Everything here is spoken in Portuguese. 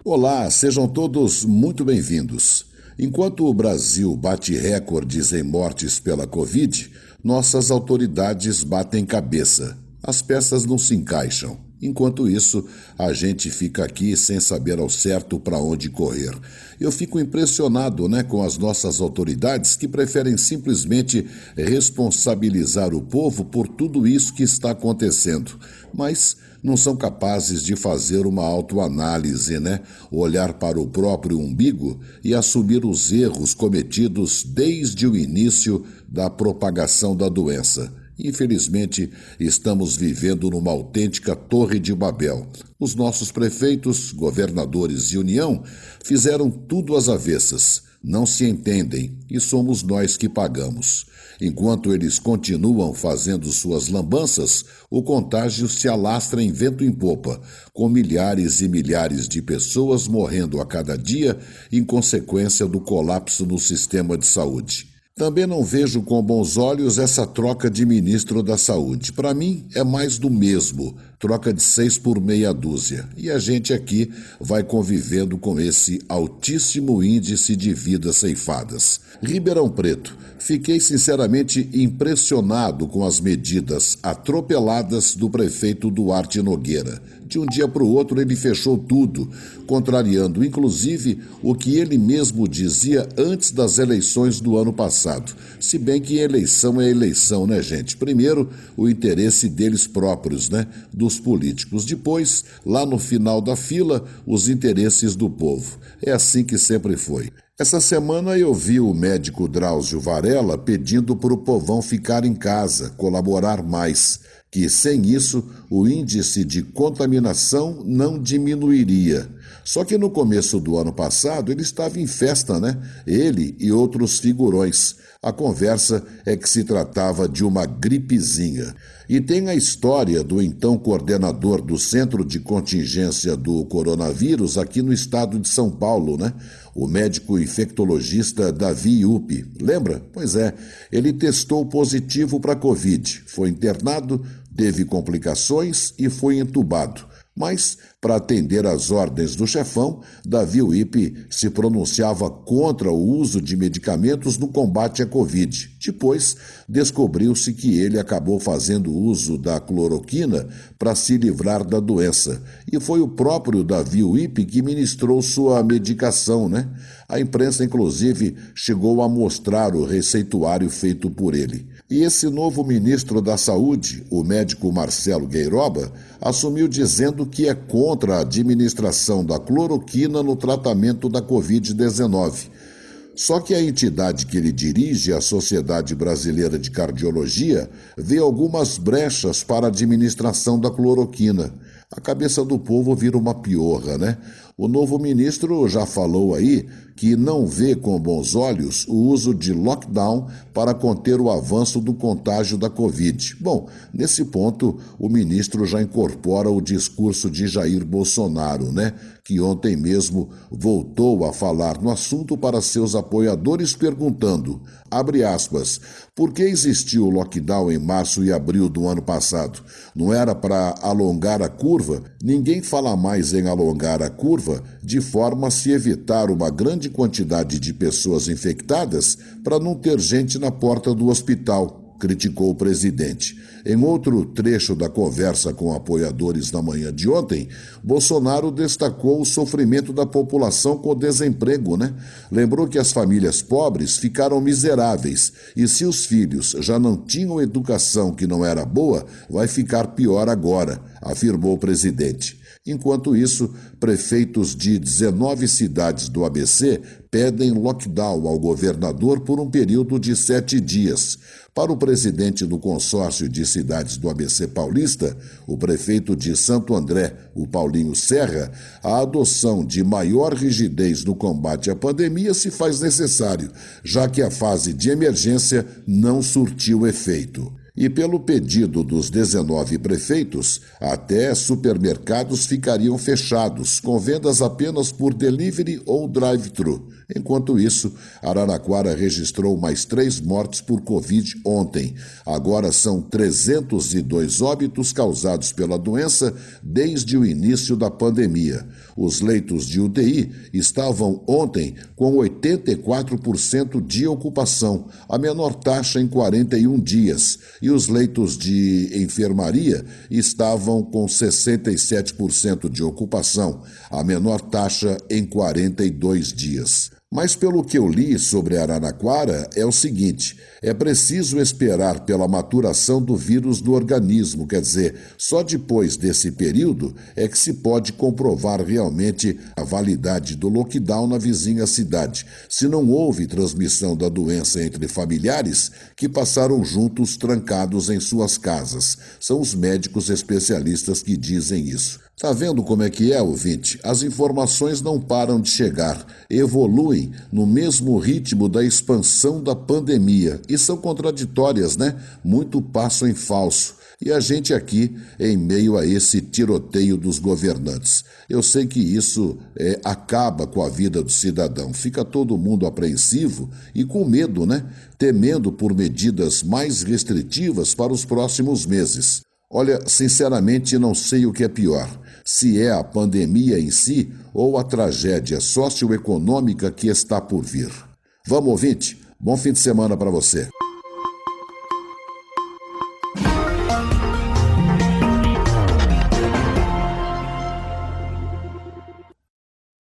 Olá, sejam todos muito bem-vindos. Enquanto o Brasil bate recordes em mortes pela Covid, nossas autoridades batem cabeça. As peças não se encaixam. Enquanto isso, a gente fica aqui sem saber ao certo para onde correr. Eu fico impressionado, com as nossas autoridades que preferem simplesmente responsabilizar o povo por tudo isso que está acontecendo. Mas não são capazes de fazer uma autoanálise, Olhar para o próprio umbigo e assumir os erros cometidos desde o início da propagação da doença. Infelizmente, estamos vivendo numa autêntica Torre de Babel. Os nossos prefeitos, governadores e União fizeram tudo às avessas. Não se entendem e somos nós que pagamos. Enquanto eles continuam fazendo suas lambanças, o contágio se alastra em vento em popa, com milhares e milhares de pessoas morrendo a cada dia em consequência do colapso no sistema de saúde. Também não vejo com bons olhos essa troca de ministro da Saúde. Para mim, é mais do mesmo, troca de 6 por meia dúzia. E a gente aqui vai convivendo com esse altíssimo índice de vidas ceifadas. Ribeirão Preto, fiquei sinceramente impressionado com as medidas atropeladas do prefeito Duarte Nogueira. De um dia para o outro ele fechou tudo, contrariando inclusive o que ele mesmo dizia antes das eleições do ano passado. Se bem que eleição é eleição, gente? Primeiro, o interesse deles próprios, dos políticos. Depois, lá no final da fila, os interesses do povo. É assim que sempre foi. Essa semana eu vi o médico Drauzio Varella pedindo para o povão ficar em casa, colaborar mais, que sem isso o índice de contaminação não diminuiria. Só que no começo do ano passado ele estava em festa, Ele e outros figurões. A conversa é que se tratava de uma gripezinha. E tem a história do então coordenador do Centro de Contingência do Coronavírus aqui no estado de São Paulo, O médico infectologista Davi Yupi. Lembra? Pois é, ele testou positivo para Covid, foi internado, teve complicações e foi entubado. Mas, para atender às ordens do chefão, Davi Yupi se pronunciava contra o uso de medicamentos no combate à Covid. Depois, descobriu-se que ele acabou fazendo uso da cloroquina para se livrar da doença. E foi o próprio Davi Yupi que ministrou sua medicação, A imprensa, inclusive, chegou a mostrar o receituário feito por ele. E esse novo ministro da Saúde, o médico Marcelo Gueiroba, assumiu dizendo que é contra a administração da cloroquina no tratamento da Covid-19. Só que a entidade que ele dirige, a Sociedade Brasileira de Cardiologia, vê algumas brechas para a administração da cloroquina. A cabeça do povo vira uma piorra, O novo ministro já falou aí que não vê com bons olhos o uso de lockdown para conter o avanço do contágio da Covid. Bom, nesse ponto, o ministro já incorpora o discurso de Jair Bolsonaro, que ontem mesmo voltou a falar no assunto para seus apoiadores perguntando, abre aspas, por que existiu o lockdown em março e abril do ano passado? Não era para alongar a curva? Ninguém fala mais em alongar a curva de forma a se evitar uma grande quantidade de pessoas infectadas para não ter gente na porta do hospital, criticou o presidente. Em outro trecho da conversa com apoiadores na manhã de ontem, Bolsonaro destacou o sofrimento da população com o desemprego, Lembrou que as famílias pobres ficaram miseráveis e se os filhos já não tinham educação que não era boa, vai ficar pior agora, afirmou o presidente. Enquanto isso, prefeitos de 19 cidades do ABC pedem lockdown ao governador por um período de 7 dias. Para o presidente do consórcio de cidades do ABC paulista, o prefeito de Santo André, o Paulinho Serra, a adoção de maior rigidez no combate à pandemia se faz necessário, já que a fase de emergência não surtiu efeito. E pelo pedido dos 19 prefeitos, até supermercados ficariam fechados, com vendas apenas por delivery ou drive-thru. Enquanto isso, Araraquara registrou mais 3 mortes por Covid ontem. Agora são 302 óbitos causados pela doença desde o início da pandemia. Os leitos de UTI estavam ontem com 84% de ocupação, a menor taxa em 41 dias, e os leitos de enfermaria estavam com 67% de ocupação, a menor taxa em 42 dias. Mas pelo que eu li sobre Araraquara é o seguinte, é preciso esperar pela maturação do vírus no organismo, quer dizer, só depois desse período é que se pode comprovar realmente a validade do lockdown na vizinha cidade, se não houve transmissão da doença entre familiares que passaram juntos trancados em suas casas. São os médicos especialistas que dizem isso. Tá vendo como é que é, ouvinte? As informações não param de chegar, evoluem no mesmo ritmo da expansão da pandemia e são contraditórias, né? Muito passo em falso. E a gente aqui em meio a esse tiroteio dos governantes. Eu sei que isso acaba com a vida do cidadão. Fica todo mundo apreensivo e com medo, né? Temendo por medidas mais restritivas para os próximos meses. Olha, sinceramente não sei o que é pior, se é a pandemia em si ou a tragédia socioeconômica que está por vir. Vamos, ouvinte? Bom fim de semana para você.